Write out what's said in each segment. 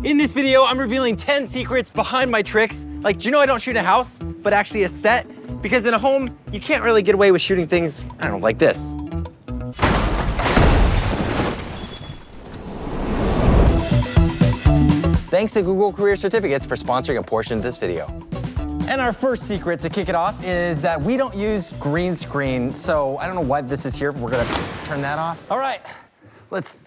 In this video, I'm revealing 10 secrets behind my tricks. Like, do you know I don't shoot a house, but actually a set? Because in a home, you can't really get away with shooting things, I don't know, like this. Thanks to Google Career Certificates for sponsoring a portion of this video. And our first secret to kick it off is that we don't use green screen. So I don't know why this is here. We're gonna turn that off. All right, let's.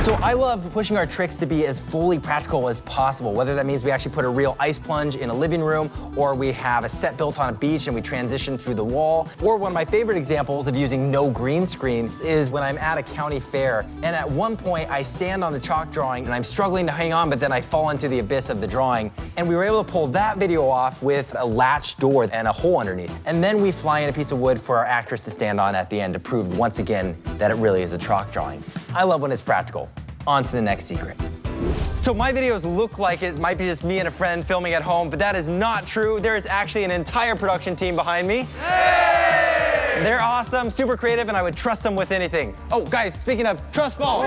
So I love pushing our tricks to be as fully practical as possible, whether that means we actually put a real ice plunge in a living room, or we have a set built on a beach and we transition through the wall. Or one of my favorite examples of using no green screen is when I'm at a county fair, and at one point I stand on the chalk drawing and I'm struggling to hang on, but then I fall into the abyss of the drawing. And we were able to pull that video off with a latch door and a hole underneath. And then we fly in a piece of wood for our actress to stand on at the end to prove once again that it really is a chalk drawing. I love when it's practical. On to the next secret. So my videos look like it might be just me and a friend filming at home, but that is not true. There is actually an entire production team behind me. Hey! They're awesome, super creative, and I would trust them with anything. Oh, guys, speaking of, trust fall.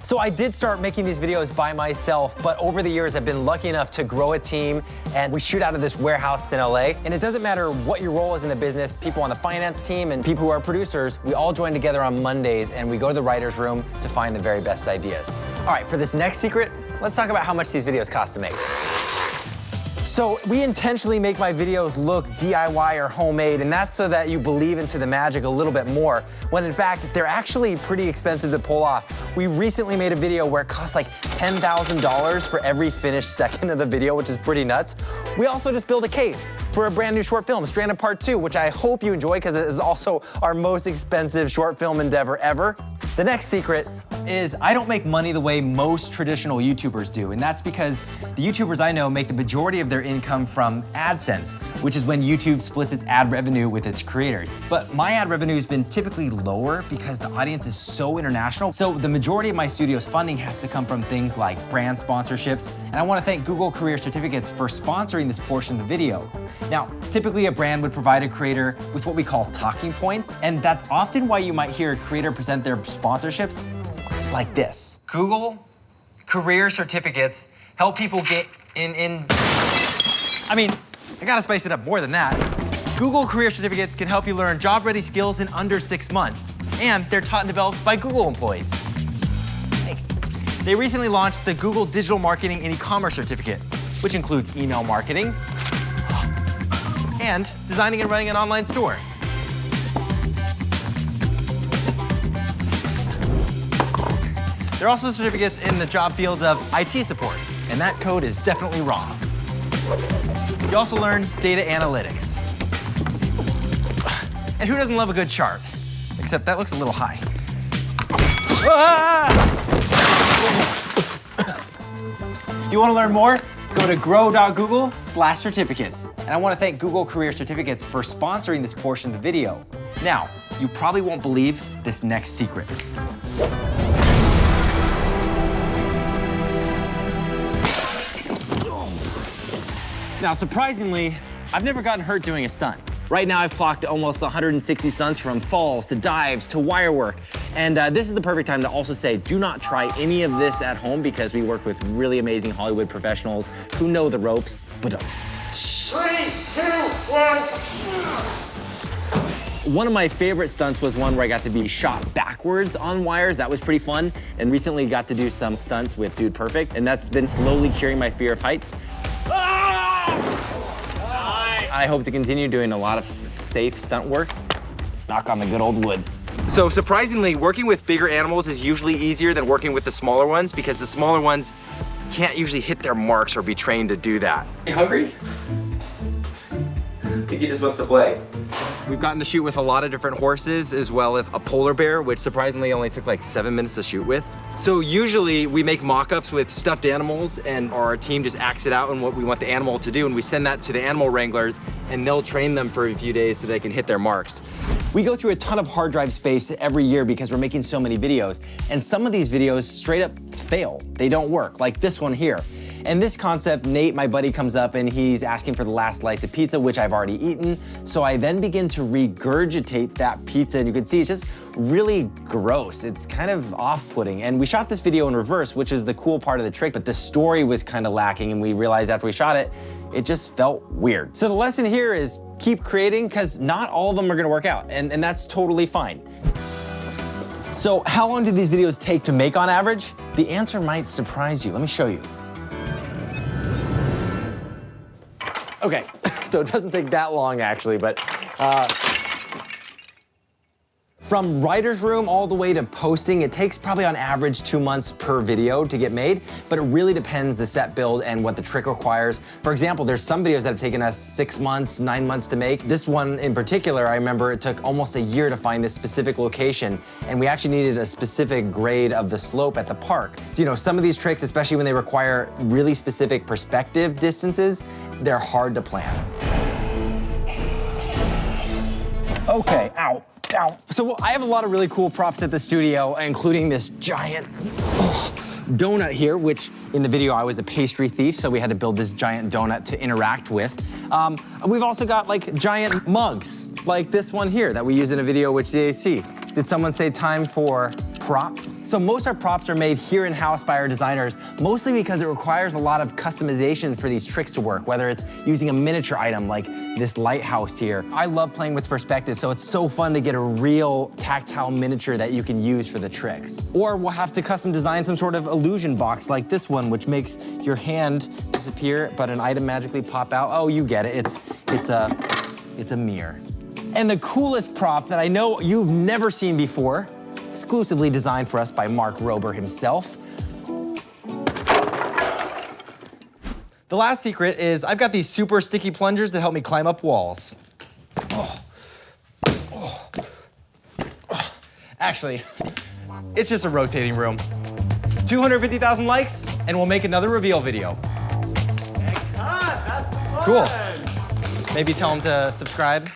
So I did start making these videos by myself, but over the years I've been lucky enough to grow a team, and we shoot out of this warehouse in LA. And it doesn't matter what your role is in the business, people on the finance team and people who are producers, we all join together on Mondays and we go to the writer's room to find the very best ideas. All right, for this next secret, let's talk about how much these videos cost to make. So we intentionally make my videos look DIY or homemade, and that's so that you believe into the magic a little bit more, when in fact, they're actually pretty expensive to pull off. We recently made a video where it costs like $10,000 for every finished second of the video, which is pretty nuts. We also just built a case for a brand new short film, Stranded Part 2, which I hope you enjoy because it is also our most expensive short film endeavor ever. The next secret is I don't make money the way most traditional YouTubers do, and that's because the YouTubers I know make the majority of their income from AdSense, which is when YouTube splits its ad revenue with its creators. But my ad revenue has been typically lower because the audience is so international. So the majority of my studio's funding has to come from things like brand sponsorships, and I want to thank Google Career Certificates for sponsoring this portion of the video. Now, typically a brand would provide a creator with what we call talking points, and that's often why you might hear a creator present their sponsorships like this. Google Career Certificates help people get I gotta spice it up more than that. Google Career Certificates can help you learn job-ready skills in under 6 months, and they're taught and developed by Google employees. Thanks. They recently launched the Google Digital Marketing and E-commerce Certificate, which includes email marketing and designing and running an online store. There are also certificates in the job fields of IT support, and that code is definitely wrong. You also learn data analytics. And who doesn't love a good chart? Except that looks a little high. Ah! You want to learn more? Go to grow.google/certificates. And I want to thank Google Career Certificates for sponsoring this portion of the video. Now, you probably won't believe this next secret. Now, surprisingly, I've never gotten hurt doing a stunt. Right now, I've clocked almost 160 stunts from falls to dives to wire work. And this is the perfect time to also say, do not try any of this at home because we work with really amazing Hollywood professionals who know the ropes. But 3, 2, 1. One of my favorite stunts was one where I got to be shot backwards on wires. That was pretty fun. And recently got to do some stunts with Dude Perfect, and that's been slowly curing my fear of heights. I hope to continue doing a lot of safe stunt work. Knock on the good old wood. So surprisingly, working with bigger animals is usually easier than working with the smaller ones because the smaller ones can't usually hit their marks or be trained to do that. You hungry? I think he just wants to play. We've gotten to shoot with a lot of different horses as well as a polar bear, which surprisingly only took like 7 minutes to shoot with. So usually we make mock-ups with stuffed animals and our team just acts it out on what we want the animal to do, and we send that to the animal wranglers and they'll train them for a few days so they can hit their marks. We go through a ton of hard drive space every year because we're making so many videos, and some of these videos straight up fail. They don't work, like this one here. And this concept, Nate, my buddy, comes up and he's asking for the last slice of pizza, which I've already eaten. So I then begin to regurgitate that pizza, and you can see it's just really gross. It's kind of off-putting. And we shot this video in reverse, which is the cool part of the trick, but the story was kind of lacking, and we realized after we shot it, it just felt weird. So the lesson here is keep creating, because not all of them are gonna work out, and that's totally fine. So how long do these videos take to make on average? The answer might surprise you. Let me show you. Okay, so it doesn't take that long actually, but from writer's room all the way to posting, it takes probably on average 2 months per video to get made, but it really depends the set build and what the trick requires. For example, there's some videos that have taken us 6 months, 9 months to make. This one in particular, I remember it took almost a year to find this specific location, and we actually needed a specific grade of the slope at the park. So, you know, some of these tricks, especially when they require really specific perspective distances, they're hard to plan. Okay, ow. So I have a lot of really cool props at the studio, including this giant donut here, which in the video I was a pastry thief, so we had to build this giant donut to interact with. We've also got like giant mugs, like this one here that we use in a video with JAC. Did someone say time for props? So most of our props are made here in-house by our designers, mostly because it requires a lot of customization for these tricks to work, whether it's using a miniature item like this lighthouse here. I love playing with perspective, so it's so fun to get a real tactile miniature that you can use for the tricks. Or we'll have to custom design some sort of illusion box like this one, which makes your hand disappear, but an item magically pop out. Oh, you get it, it's a mirror. And the coolest prop that I know you've never seen before, exclusively designed for us by Mark Rober himself. The last secret is I've got these super sticky plungers that help me climb up walls. Actually, it's just a rotating room. 250,000 likes, and we'll make another reveal video. That's the fun. Cool. Maybe tell them to subscribe.